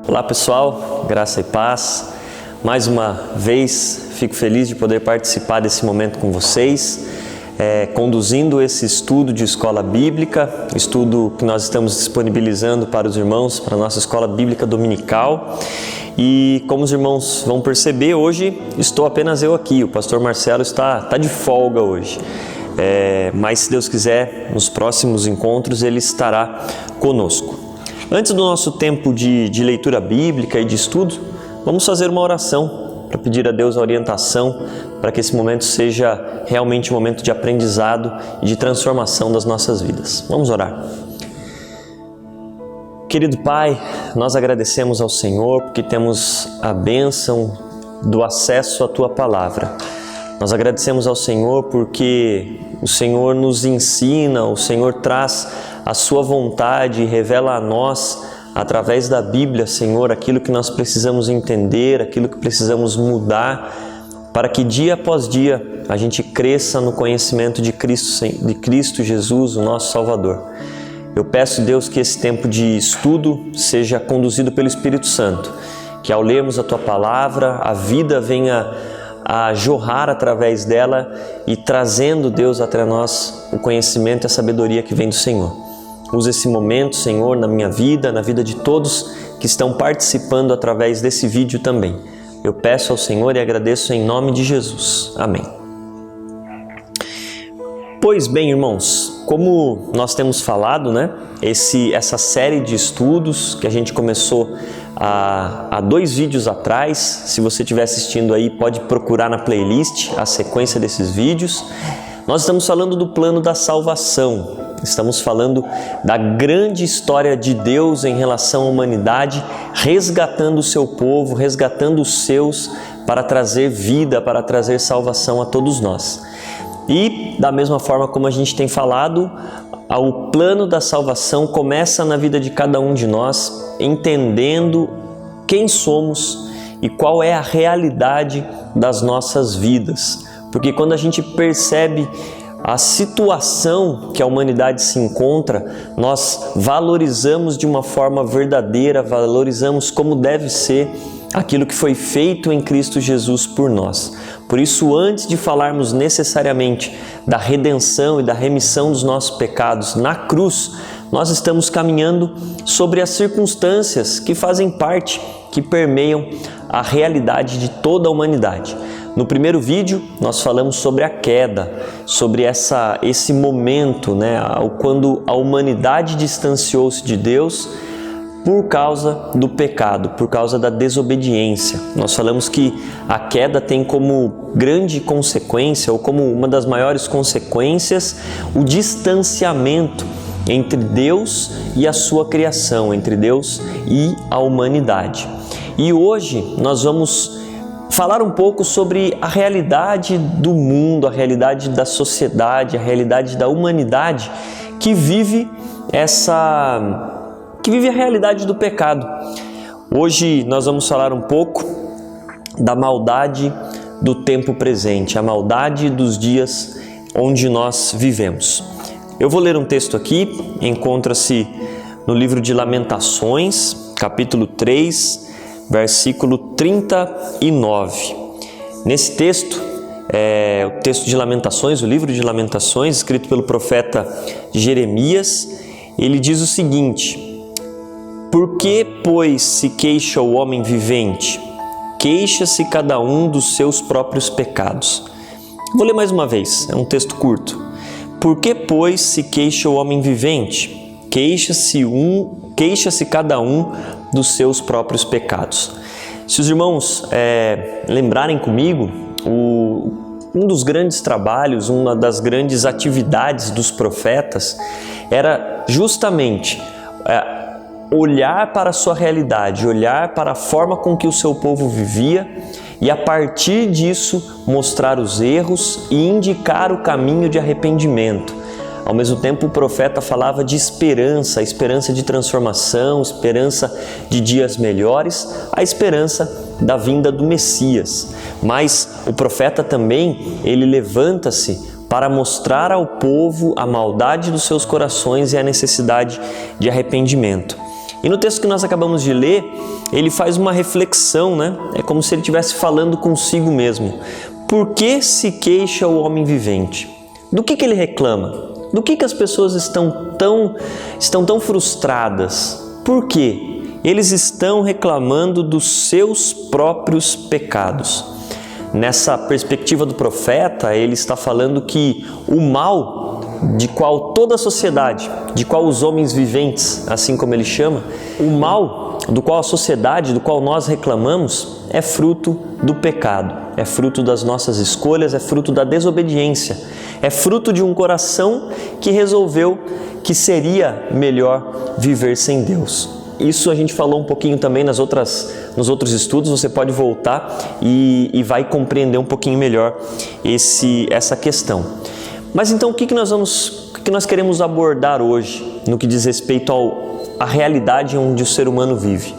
Olá pessoal, graça e paz. Mais uma vez fico feliz de poder participar desse momento com vocês, conduzindo esse estudo de escola bíblica, estudo que nós estamos disponibilizando para os irmãos, para a nossa escola bíblica dominical. E como os irmãos vão perceber, hoje estou apenas eu aqui, o pastor Marcelo está de folga hoje. Mas se Deus quiser, nos próximos encontros ele estará conosco. Antes do nosso tempo de leitura bíblica e de estudo, vamos fazer uma oração para pedir a Deus a orientação para que esse momento seja realmente um momento de aprendizado e de transformação das nossas vidas. Vamos orar. Querido Pai, nós agradecemos ao Senhor porque temos a bênção do acesso à Tua Palavra. Nós agradecemos ao Senhor porque o Senhor nos ensina, o Senhor traz a Sua vontade e revela a nós, através da Bíblia, Senhor, aquilo que nós precisamos entender, aquilo que precisamos mudar, para que dia após dia a gente cresça no conhecimento de Cristo Jesus, o nosso Salvador. Eu peço, Deus, que esse tempo de estudo seja conduzido pelo Espírito Santo, que ao lermos a Tua Palavra, a vida venha a jorrar através dela e trazendo, Deus, até nós o conhecimento e a sabedoria que vem do Senhor. Usa esse momento, Senhor, na minha vida, na vida de todos que estão participando através desse vídeo também. Eu peço ao Senhor e agradeço em nome de Jesus. Amém. Pois bem, irmãos, como nós temos falado, essa série de estudos que a gente começou há 2 vídeos atrás, se você estiver assistindo aí, pode procurar na playlist a sequência desses vídeos. Nós estamos falando do plano da salvação, estamos falando da grande história de Deus em relação à humanidade, resgatando o seu povo, resgatando os seus para trazer vida, para trazer salvação a todos nós. E da mesma forma como a gente tem falado, o plano da salvação começa na vida de cada um de nós, entendendo quem somos e qual é a realidade das nossas vidas. Porque quando a gente percebe a situação que a humanidade se encontra, nós valorizamos de uma forma verdadeira, valorizamos como deve ser aquilo que foi feito em Cristo Jesus por nós. Por isso, antes de falarmos necessariamente da redenção e da remissão dos nossos pecados na cruz, nós estamos caminhando sobre as circunstâncias que fazem parte, que permeiam a realidade de toda a humanidade. No primeiro vídeo, nós falamos sobre a queda, sobre esse momento, quando a humanidade distanciou-se de Deus por causa do pecado, por causa da desobediência. Nós falamos que a queda tem como grande consequência, ou como uma das maiores consequências, o distanciamento entre Deus e a sua criação, entre Deus e a humanidade. E hoje nós vamos falar um pouco sobre a realidade do mundo, a realidade da sociedade, a realidade da humanidade que vive a realidade do pecado. Hoje nós vamos falar um pouco da maldade do tempo presente, a maldade dos dias onde nós vivemos. Eu vou ler um texto aqui, encontra-se no livro de Lamentações, capítulo 3, versículo 39. Nesse texto, o texto de Lamentações, o livro de Lamentações, escrito pelo profeta Jeremias, ele diz o seguinte: por que, pois, se queixa o homem vivente? Queixa-se cada um dos seus próprios pecados. Vou ler mais uma vez, é um texto curto. Por que, pois, se queixa o homem vivente? Queixa-se cada um dos seus próprios pecados. Se os irmãos lembrarem comigo, um dos grandes trabalhos, uma das grandes atividades dos profetas era justamente olhar para a sua realidade, olhar para a forma com que o seu povo vivia e a partir disso mostrar os erros e indicar o caminho de arrependimento. Ao mesmo tempo, o profeta falava de esperança, a esperança de transformação, esperança de dias melhores, a esperança da vinda do Messias. Mas o profeta também, ele levanta-se para mostrar ao povo a maldade dos seus corações e a necessidade de arrependimento. E no texto que nós acabamos de ler, ele faz uma reflexão, né? É como se ele estivesse falando consigo mesmo. Por que se queixa o homem vivente? Do que ele reclama? Do que as pessoas estão tão frustradas? Por quê? Eles estão reclamando dos seus próprios pecados. Nessa perspectiva do profeta, ele está falando que o mal de qual toda a sociedade, de qual os homens viventes, assim como ele chama, o mal do qual a sociedade, do qual nós reclamamos, é fruto do pecado, é fruto das nossas escolhas, é fruto da desobediência, é fruto de um coração que resolveu que seria melhor viver sem Deus. Isso a gente falou um pouquinho também nos outros estudos, você pode voltar e vai compreender um pouquinho melhor essa questão. Mas então o que nós queremos abordar hoje no que diz respeito à realidade onde o ser humano vive?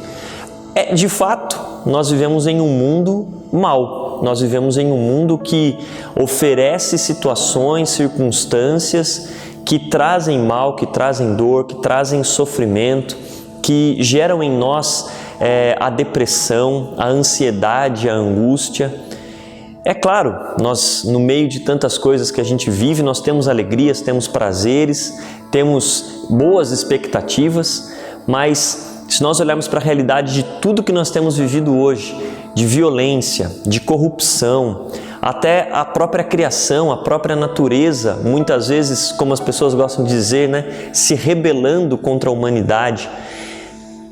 De fato, nós vivemos em um mundo mau, nós vivemos em um mundo que oferece situações, circunstâncias que trazem mal, que trazem dor, que trazem sofrimento, que geram em nós a depressão, a ansiedade, a angústia. É claro, nós no meio de tantas coisas que a gente vive, nós temos alegrias, temos prazeres, temos boas expectativas, mas se nós olharmos para a realidade de tudo que nós temos vivido hoje, de violência, de corrupção, até a própria criação, a própria natureza, muitas vezes, como as pessoas gostam de dizer, né, se rebelando contra a humanidade.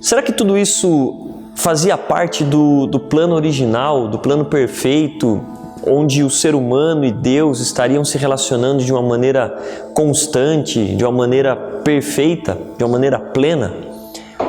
Será que tudo isso fazia parte do plano original, do plano perfeito, onde o ser humano e Deus estariam se relacionando de uma maneira constante, de uma maneira perfeita, de uma maneira plena?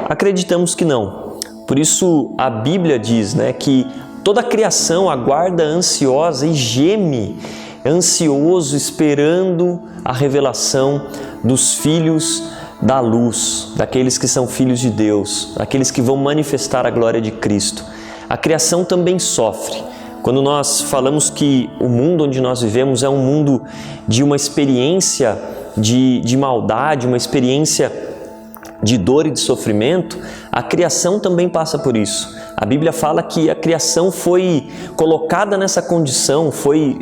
Acreditamos que não. Por isso a Bíblia diz, né, que toda a criação aguarda ansiosa e geme, ansioso, esperando a revelação dos filhos da luz, daqueles que são filhos de Deus, daqueles que vão manifestar a glória de Cristo. A criação também sofre. Quando nós falamos que o mundo onde nós vivemos é um mundo de uma experiência de maldade, uma experiência de dor e de sofrimento, a criação também passa por isso. A Bíblia fala que a criação foi colocada nessa condição, foi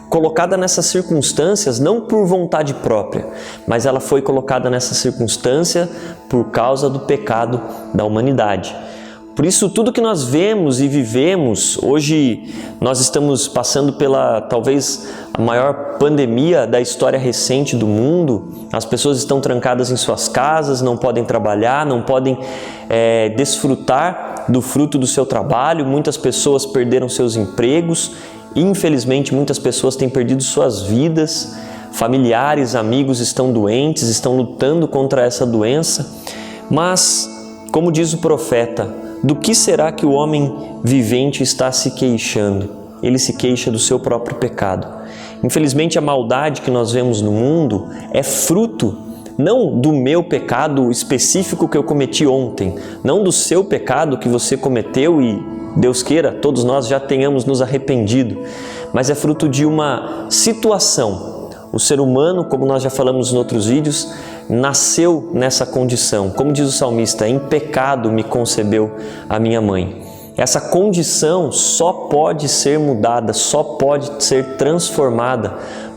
colocada nessas circunstâncias não por vontade própria, mas ela foi colocada nessa circunstância por causa do pecado da humanidade. Por isso, tudo que nós vemos e vivemos, hoje nós estamos passando pela talvez a maior pandemia da história recente do mundo. As pessoas estão trancadas em suas casas, não podem trabalhar, não podem desfrutar do fruto do seu trabalho. Muitas pessoas perderam seus empregos. Infelizmente, muitas pessoas têm perdido suas vidas. Familiares, amigos estão doentes, estão lutando contra essa doença. Mas, como diz o profeta, do que será que o homem vivente está se queixando? Ele se queixa do seu próprio pecado. Infelizmente, a maldade que nós vemos no mundo é fruto não do meu pecado específico que eu cometi ontem, não do seu pecado que você cometeu e, Deus queira, todos nós já tenhamos nos arrependido, mas é fruto de uma situação. O ser humano, como nós já falamos em outros vídeos, nasceu nessa condição. Como diz o salmista, em pecado me concebeu a minha mãe. Essa condição só pode ser mudada, só pode ser transformada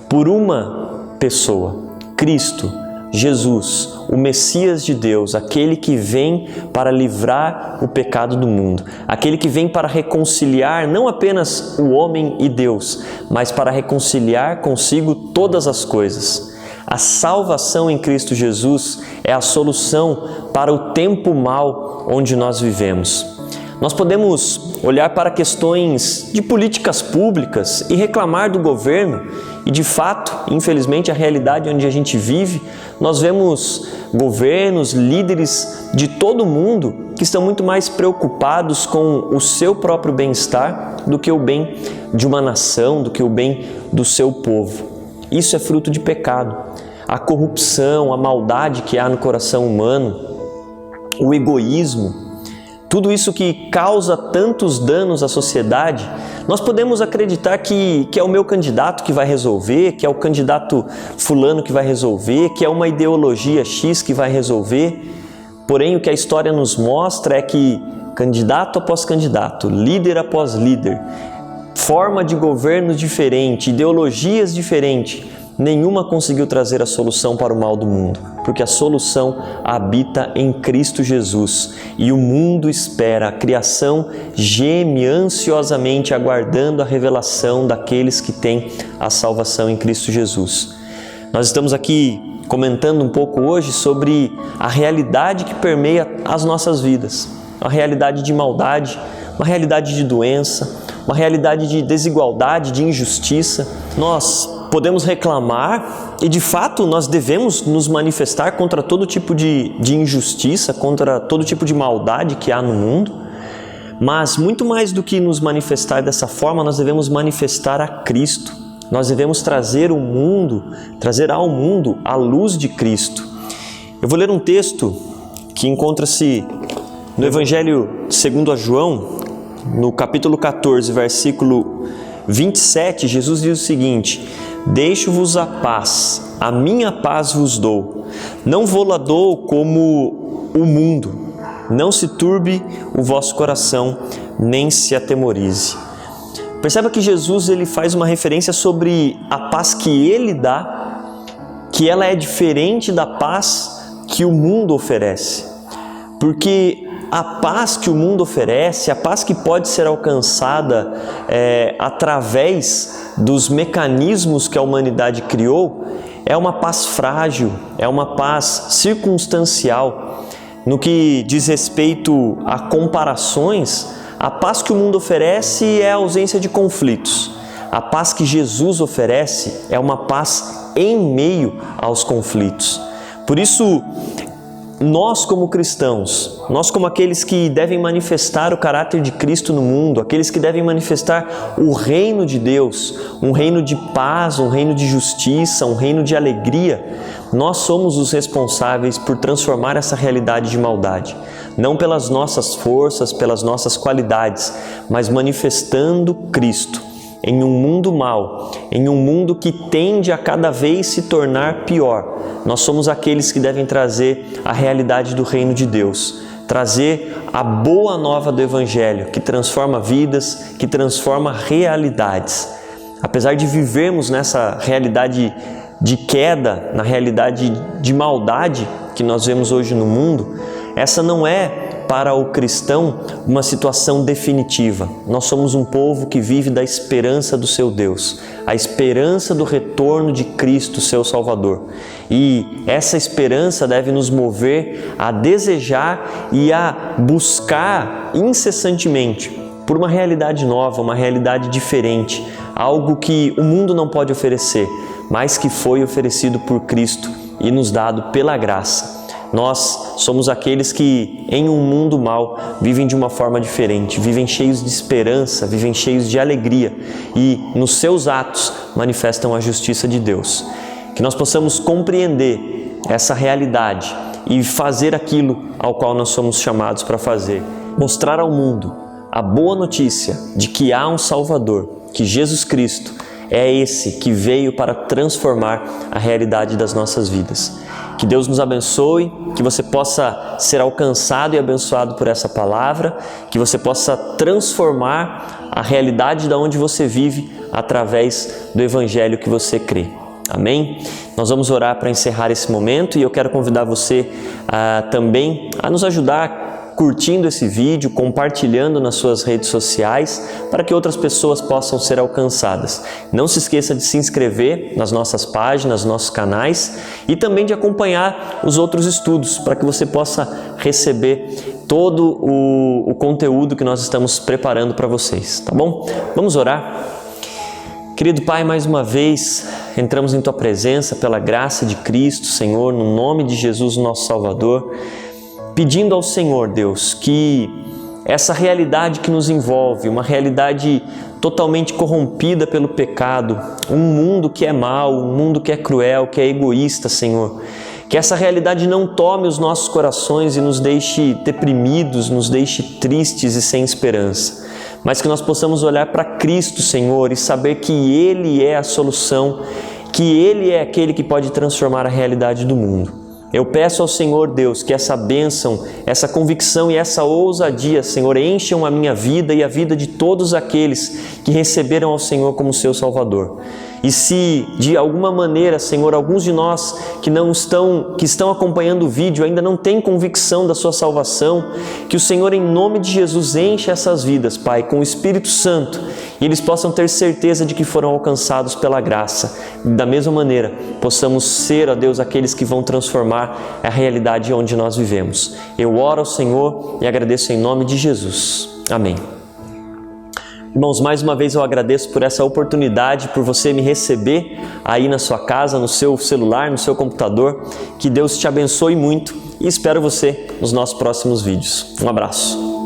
por uma pessoa, Cristo, Jesus, o Messias de Deus, aquele que vem para livrar o pecado do mundo, aquele que vem para reconciliar não apenas o homem e Deus, mas para reconciliar consigo todas as coisas. A salvação em Cristo Jesus é a solução para o tempo mau onde nós vivemos. Nós podemos olhar para questões de políticas públicas e reclamar do governo, e de fato, infelizmente, a realidade onde a gente vive, nós vemos governos, líderes de todo o mundo que estão muito mais preocupados com o seu próprio bem-estar do que o bem de uma nação, do que o bem do seu povo. Isso é fruto de pecado. A corrupção, a maldade que há no coração humano, o egoísmo, tudo isso que causa tantos danos à sociedade, nós podemos acreditar que é o meu candidato que vai resolver, que é o candidato fulano que vai resolver, que é uma ideologia X que vai resolver, Porém, o que a história nos mostra é que candidato após candidato, líder após líder, forma de governo diferente, ideologias diferentes, nenhuma conseguiu trazer a solução para o mal do mundo, porque a solução habita em Cristo Jesus e o mundo espera, a criação geme ansiosamente aguardando a revelação daqueles que têm a salvação em Cristo Jesus. Nós estamos aqui comentando um pouco hoje sobre a realidade que permeia as nossas vidas, uma realidade de maldade, uma realidade de doença, uma realidade de desigualdade, de injustiça. Nós podemos reclamar e de fato nós devemos nos manifestar contra todo tipo de injustiça, contra todo tipo de maldade que há no mundo, mas muito mais do que nos manifestar dessa forma, nós devemos manifestar a Cristo. Nós devemos trazer ao mundo a luz de Cristo. Eu vou ler um texto que encontra-se no Evangelho segundo a João, no capítulo 14, versículo 27, Jesus diz o seguinte: deixo-vos a paz, a minha paz vos dou. Não vou-la dou como o mundo. Não se turbe o vosso coração, nem se atemorize. Perceba que Jesus ele faz uma referência sobre a paz que Ele dá, que ela é diferente da paz que o mundo oferece. Porque a paz que o mundo oferece, a paz que pode ser alcançada através dos mecanismos que a humanidade criou, é uma paz frágil, é uma paz circunstancial. No que diz respeito a comparações, a paz que o mundo oferece é a ausência de conflitos. A paz que Jesus oferece é uma paz em meio aos conflitos. Por isso, nós como cristãos, nós como aqueles que devem manifestar o caráter de Cristo no mundo, aqueles que devem manifestar o reino de Deus, um reino de paz, um reino de justiça, um reino de alegria, nós somos os responsáveis por transformar essa realidade de maldade. Não pelas nossas forças, pelas nossas qualidades, mas manifestando Cristo em um mundo mau, em um mundo que tende a cada vez se tornar pior. Nós somos aqueles que devem trazer a realidade do reino de Deus, trazer a boa nova do Evangelho, que transforma vidas, que transforma realidades. Apesar de vivermos nessa realidade de queda, na realidade de maldade que nós vemos hoje no mundo, essa não é para o cristão uma situação definitiva. Nós somos um povo que vive da esperança do seu Deus, a esperança do retorno de Cristo, seu Salvador. E essa esperança deve nos mover a desejar e a buscar incessantemente por uma realidade nova, uma realidade diferente, algo que o mundo não pode oferecer, mas que foi oferecido por Cristo e nos dado pela graça. Nós somos aqueles que, em um mundo mau, vivem de uma forma diferente, vivem cheios de esperança, vivem cheios de alegria e, nos seus atos, manifestam a justiça de Deus. Que nós possamos compreender essa realidade e fazer aquilo ao qual nós somos chamados para fazer. Mostrar ao mundo a boa notícia de que há um Salvador, que Jesus Cristo é esse que veio para transformar a realidade das nossas vidas. Que Deus nos abençoe, que você possa ser alcançado e abençoado por essa palavra, que você possa transformar a realidade de onde você vive através do Evangelho que você crê. Amém? Nós vamos orar para encerrar esse momento e eu quero convidar você também a nos ajudar curtindo esse vídeo, compartilhando nas suas redes sociais para que outras pessoas possam ser alcançadas. Não se esqueça de se inscrever nas nossas páginas, nos nossos canais e também de acompanhar os outros estudos para que você possa receber todo o conteúdo que nós estamos preparando para vocês, tá bom? Vamos orar? Querido Pai, mais uma vez entramos em Tua presença pela graça de Cristo, Senhor, no nome de Jesus, nosso Salvador, pedindo ao Senhor, Deus, que essa realidade que nos envolve, uma realidade totalmente corrompida pelo pecado, um mundo que é mau, um mundo que é cruel, que é egoísta, Senhor, que essa realidade não tome os nossos corações e nos deixe deprimidos, nos deixe tristes e sem esperança, mas que nós possamos olhar para Cristo, Senhor, e saber que Ele é a solução, que Ele é aquele que pode transformar a realidade do mundo. Eu peço ao Senhor, Deus, que essa bênção, essa convicção e essa ousadia, Senhor, encham a minha vida e a vida de todos aqueles que receberam ao Senhor como seu Salvador. E se de alguma maneira, Senhor, alguns de nós que estão acompanhando o vídeo ainda não têm convicção da sua salvação, que o Senhor, em nome de Jesus, encha essas vidas, Pai, com o Espírito Santo, e eles possam ter certeza de que foram alcançados pela graça. Da mesma maneira, possamos ser, ó Deus, aqueles que vão transformar a realidade onde nós vivemos. Eu oro ao Senhor e agradeço em nome de Jesus. Amém. Irmãos, mais uma vez eu agradeço por essa oportunidade, por você me receber aí na sua casa, no seu celular, no seu computador. Que Deus te abençoe muito e espero você nos nossos próximos vídeos. Um abraço.